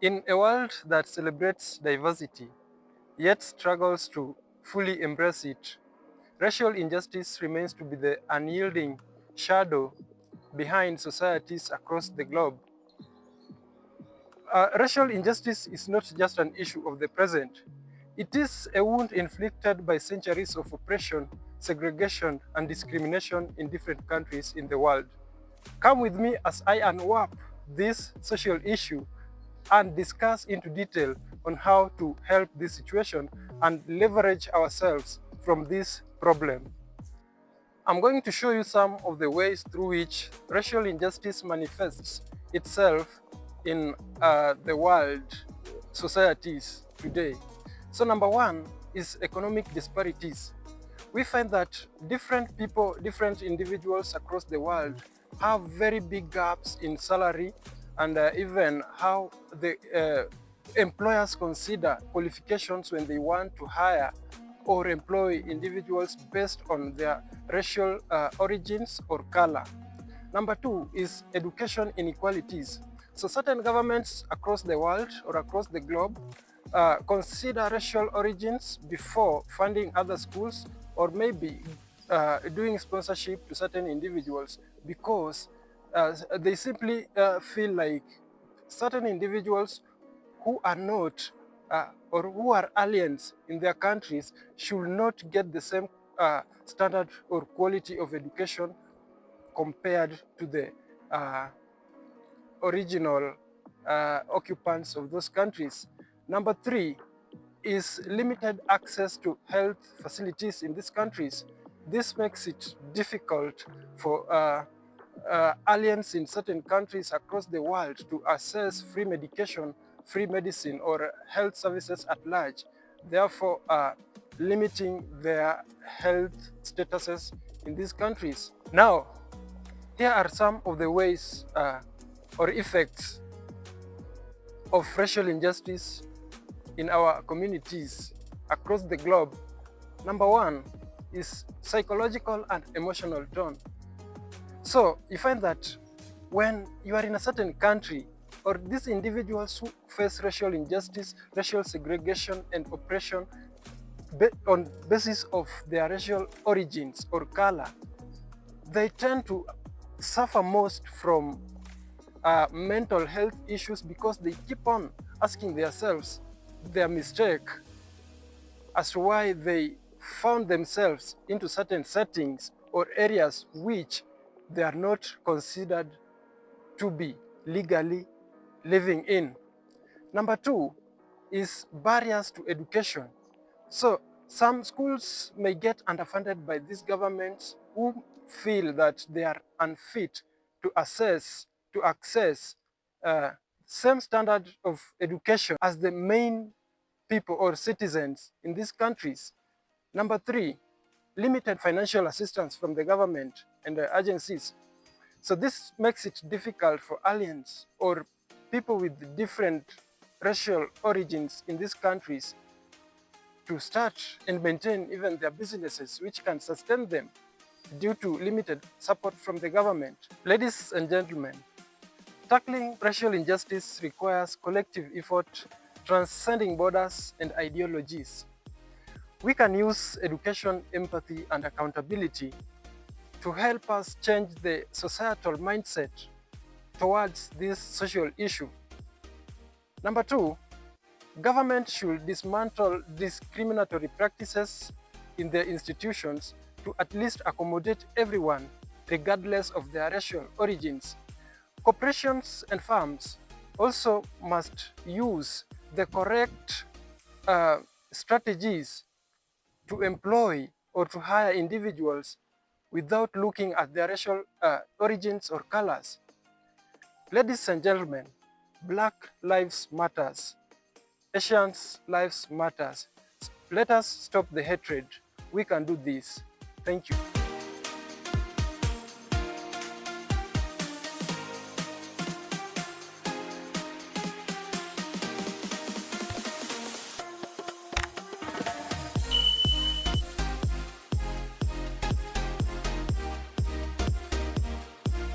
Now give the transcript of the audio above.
In a world that celebrates diversity, yet struggles to fully embrace it, racial injustice remains to be the unyielding shadow behind societies across the globe. Racial injustice is not just an issue of the present. It is a wound inflicted by centuries of oppression, segregation, and discrimination in different countries in the world. Come with me as I unwrap this social issue and discuss into detail on how to help this situation and leverage ourselves from this problem. I'm going to show you some of the ways through which racial injustice manifests itself in the world societies today. So number one is economic disparities. We find that different people, different individuals across the world have very big gaps in salary and even how the employers consider qualifications when they want to hire or employ individuals based on their racial origins or color. Number two is education inequalities. So certain governments across the world or across the globe consider racial origins before funding other schools or maybe doing sponsorship to certain individuals because they simply feel like certain individuals who are not or who are aliens in their countries should not get the same standard or quality of education compared to the uh, original occupants of those countries. Number three is limited access to health facilities in these countries. This makes it difficult for aliens in certain countries across the world to access free medication, free medicine, or health services at large, therefore limiting their health statuses in these countries. Now, here are some of the ways or effects of racial injustice in our communities across the globe. Number one is psychological and emotional tone. So you find that when you are in a certain country, or these individuals who face racial injustice, racial segregation, and oppression on basis of their racial origins or color, they tend to suffer most from mental health issues because they keep on asking themselves their mistake as to why they found themselves into certain settings or areas which they are not considered to be legally living in. Number two is barriers to education. So some schools may get underfunded by these governments who feel that they are unfit to access same standard of education as the main people or citizens in these countries. Number three, limited financial assistance from the government and the agencies. So this makes it difficult for aliens or people with different racial origins in these countries to start and maintain even their businesses, which can sustain them due to limited support from the government. Ladies and gentlemen, tackling racial injustice requires collective effort, transcending borders and ideologies. We can use education, empathy, and accountability to help us change the societal mindset towards this social issue. Number two, government should dismantle discriminatory practices in their institutions to at least accommodate everyone, regardless of their racial origins. Corporations and firms also must use the correct strategies to employ or to hire individuals without looking at their racial origins or colors. Ladies and gentlemen, Black Lives Matters. Asians' lives matters. Let us stop the hatred. We can do this. Thank you.